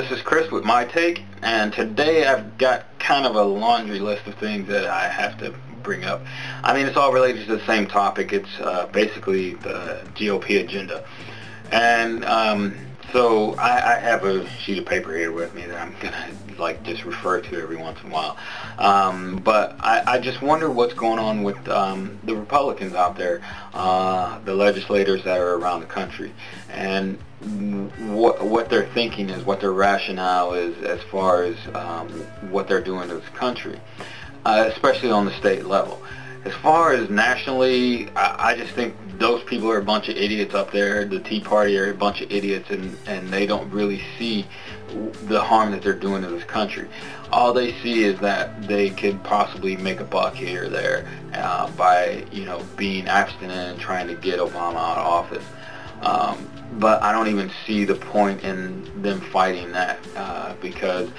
this is Chris with my take, and today I've got kind of a laundry list of things that I have to bring up. I mean, it's all related to the same topic. It's basically the GOP agenda. And so I have a sheet of paper here with me that I'm going to just refer to every once in a while. But I just wonder what's going on with the Republicans out there, the legislators that are around the country, and what they're thinking is, what their rationale is as far as what they're doing to this country, especially on the state level. As far as nationally, I just think those people are a bunch of idiots up there. The Tea Party are a bunch of idiots, and they don't really see the harm that they're doing to this country. All they see is that they could possibly make a buck here or there by, being abstinent and trying to get Obama out of office. But I don't even see the point in them fighting that because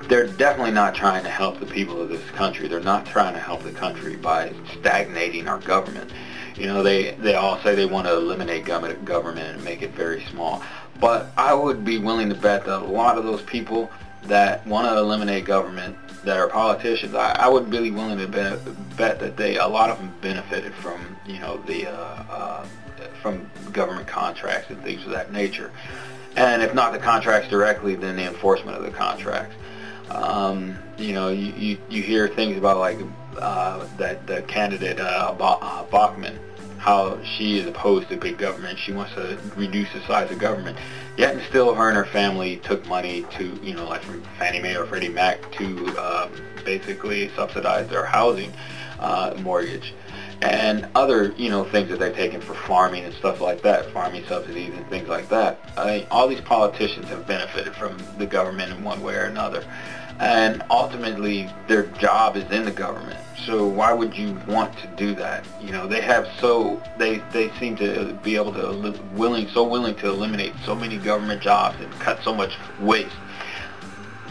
they're definitely not trying to help the people of this country. They're not trying to help the country by stagnating our government. They all say they want to eliminate government and make it very small. But I would be willing to bet that a lot of those people that want to eliminate government, that are politicians, I would be willing to bet that a lot of them benefited from, from government contracts and things of that nature. And if not the contracts directly, then the enforcement of the contracts. You hear things about that the candidate Bachmann, how she is opposed to big government. She wants to reduce the size of government. Yet and still, her and her family took money to, from Fannie Mae or Freddie Mac to basically subsidize their housing mortgage. And other, things that they've taken for farming and stuff like that, farming subsidies and things like that. All these politicians have benefited from the government in one way or another. And ultimately, their job is in the government. So why would you want to do that? They seem to be able to willing to eliminate so many government jobs and cut so much waste.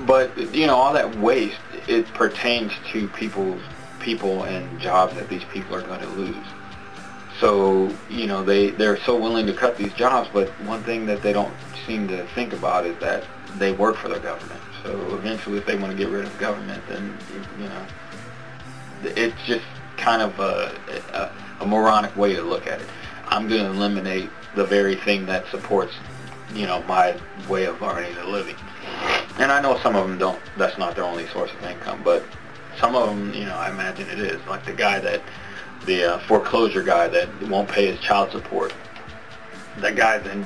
But all that waste, it pertains to people and jobs that these people are going to lose. So they're so willing to cut these jobs, but one thing that they don't seem to think about is that they work for the government. So eventually, if they want to get rid of the government, then it's just kind of a moronic way to look at it. I'm going to eliminate the very thing that supports my way of earning a living. And I know some of them don't. That's not their only source of income, but some of them, I imagine it is. Like the foreclosure guy that won't pay his child support. That guy's in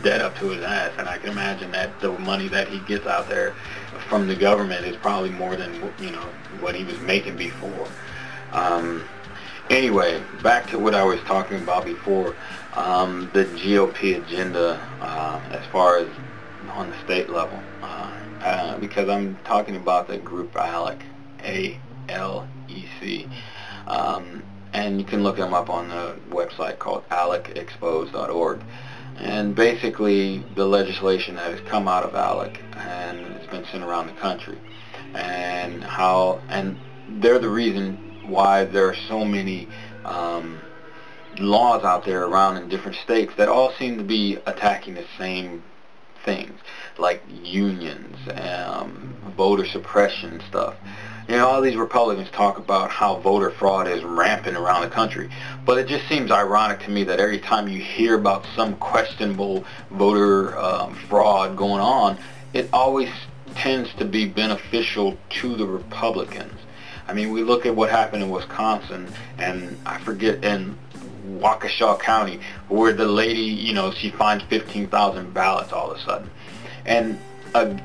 debt up to his ass, and I can imagine that the money that he gets out there from the government is probably more than what he was making before. Anyway, back to what I was talking about before, the GOP agenda as far as on the state level, because I'm talking about the group ALEC, A-L-E-C. And you can look them up on the website called alecexposed.org. And basically, the legislation that has come out of ALEC and it's been sent around the country, and they're the reason why there are so many laws out there around in different states that all seem to be attacking the same things, like unions, voter suppression stuff. All these Republicans talk about how voter fraud is rampant around the country, but it just seems ironic to me that every time you hear about some questionable voter fraud going on, it always tends to be beneficial to the Republicans. I mean, we look at what happened in Wisconsin, and I forget, in Waukesha County, where the lady, she finds 15,000 ballots all of a sudden. And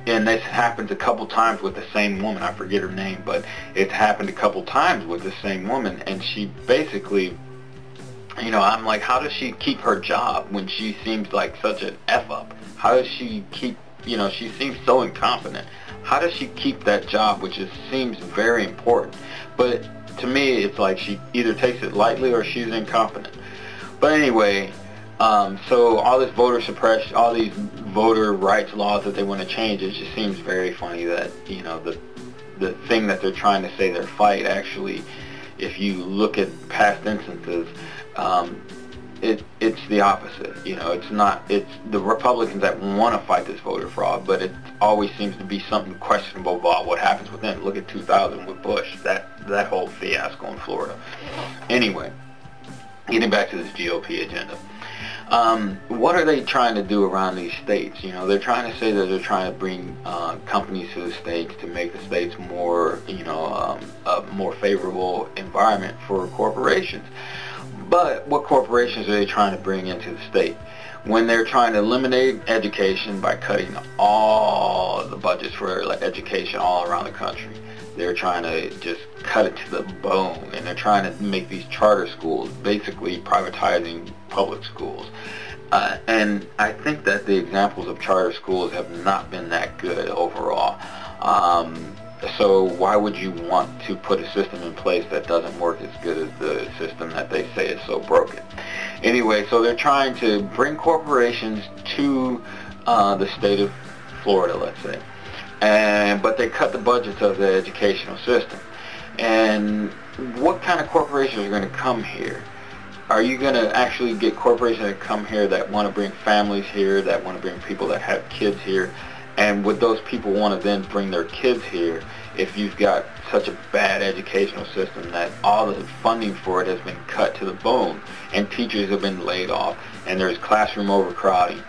this happens a couple times with the same woman. I forget her name, but it's happened a couple times with the same woman. And she basically, I'm like, how does she keep her job when she seems like such an F-up? How does she keep, she seems so incompetent. How does she keep that job, which seems very important? But to me, it's like she either takes it lightly or she's incompetent. But anyway, so all this voter suppression, all these voter rights laws that they want to change, it just seems very funny that, the thing that they're trying to say their fight, actually, if you look at past instances, it's the opposite. You know, it's the Republicans that want to fight this voter fraud, but it always seems to be something questionable about what happens with them. Look at 2000 with Bush, that whole fiasco in Florida. Anyway, getting back to this GOP agenda. What are they trying to do around these states? You know, they're trying to say that they're trying to bring companies to the states to make the states more, a more favorable environment for corporations. But what corporations are they trying to bring into the state? When they're trying to eliminate education by cutting all the budgets for education all around the country. They're trying to just cut it to the bone, and they're trying to make these charter schools, basically privatizing public schools. And I think that the examples of charter schools have not been that good overall. So why would you want to put a system in place that doesn't work as good as the system that they say is so broken? Anyway, so they're trying to bring corporations to the state of Florida, let's say. But they cut the budgets of the educational system. And what kind of corporations are going to come here? Are you going to actually get corporations that come here that want to bring families here, that want to bring people that have kids here? And would those people want to then bring their kids here if you've got such a bad educational system that all the funding for it has been cut to the bone and teachers have been laid off and there's classroom overcrowding?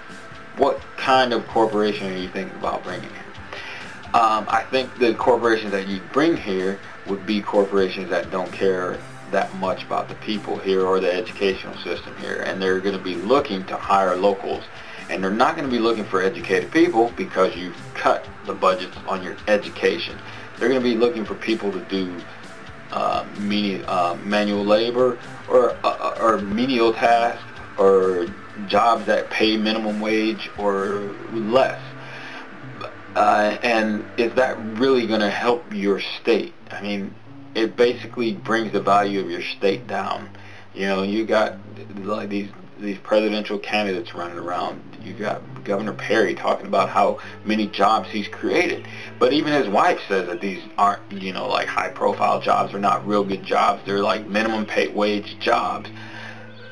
What kind of corporation are you thinking about bringing here? I think the corporations that you bring here would be corporations that don't care that much about the people here or the educational system here, and they're going to be looking to hire locals, and they're not going to be looking for educated people because you've cut the budgets on your education. They're going to be looking for people to do manual labor or menial tasks or jobs that pay minimum wage or less. And is that really going to help your state? I mean, it basically brings the value of your state down. You know, you got like these presidential candidates running around. You got Governor Perry talking about how many jobs he's created. But even his wife says that these aren't, like high-profile jobs. They're not real good jobs. They're like minimum wage jobs.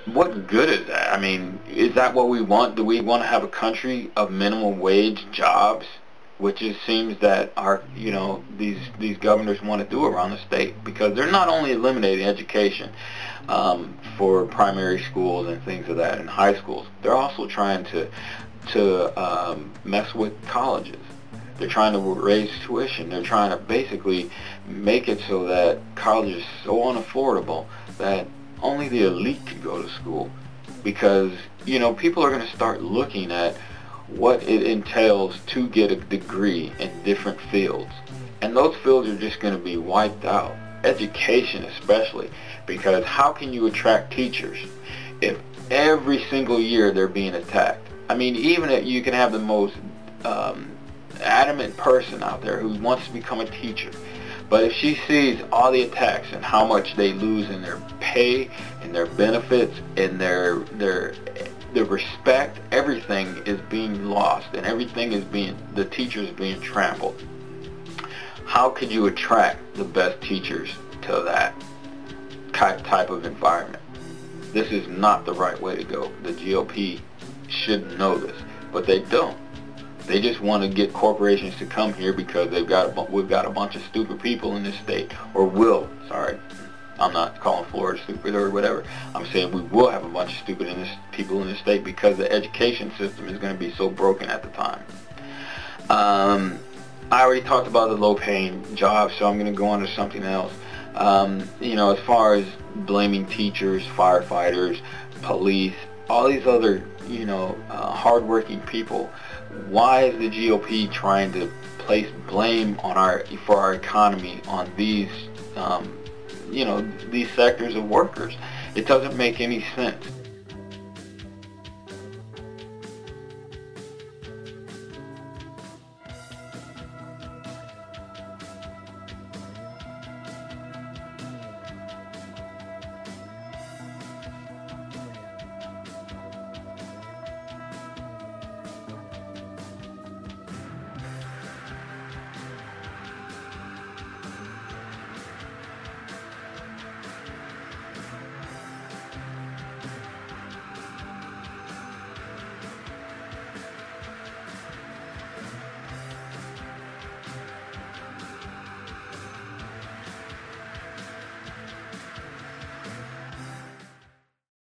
What good is that? I mean, is that what we want? Do we want to have a country of minimum wage jobs? Which it seems that these governors want to do around the state, because they're not only eliminating education for primary schools and things of that and high schools, they're also trying to mess with colleges. They're trying to raise tuition. They're trying to basically make it so that college is so unaffordable that only the elite can go to school, because people are going to start looking at what it entails to get a degree in different fields, and those fields are just going to be wiped out. Education especially, because how can you attract teachers if every single year they're being attacked? I mean, even if you can have the most adamant person out there who wants to become a teacher, but if she sees all the attacks and how much they lose in their pay and their benefits and their respect, everything is being lost, and the teachers being trampled. How could you attract the best teachers to that type of environment? This is not the right way to go. The GOP should know this, but they don't. They just want to get corporations to come here because we've got a bunch of stupid people in this state, I'm not calling Florida stupid or whatever. I'm saying we will have a bunch of stupid people in this state because the education system is going to be so broken at the time. I already talked about the low-paying jobs, so I'm going to go on to something else. As far as blaming teachers, firefighters, police, all these other, hardworking people, why is the GOP trying to place blame for our economy on these these sectors of workers? It doesn't make any sense.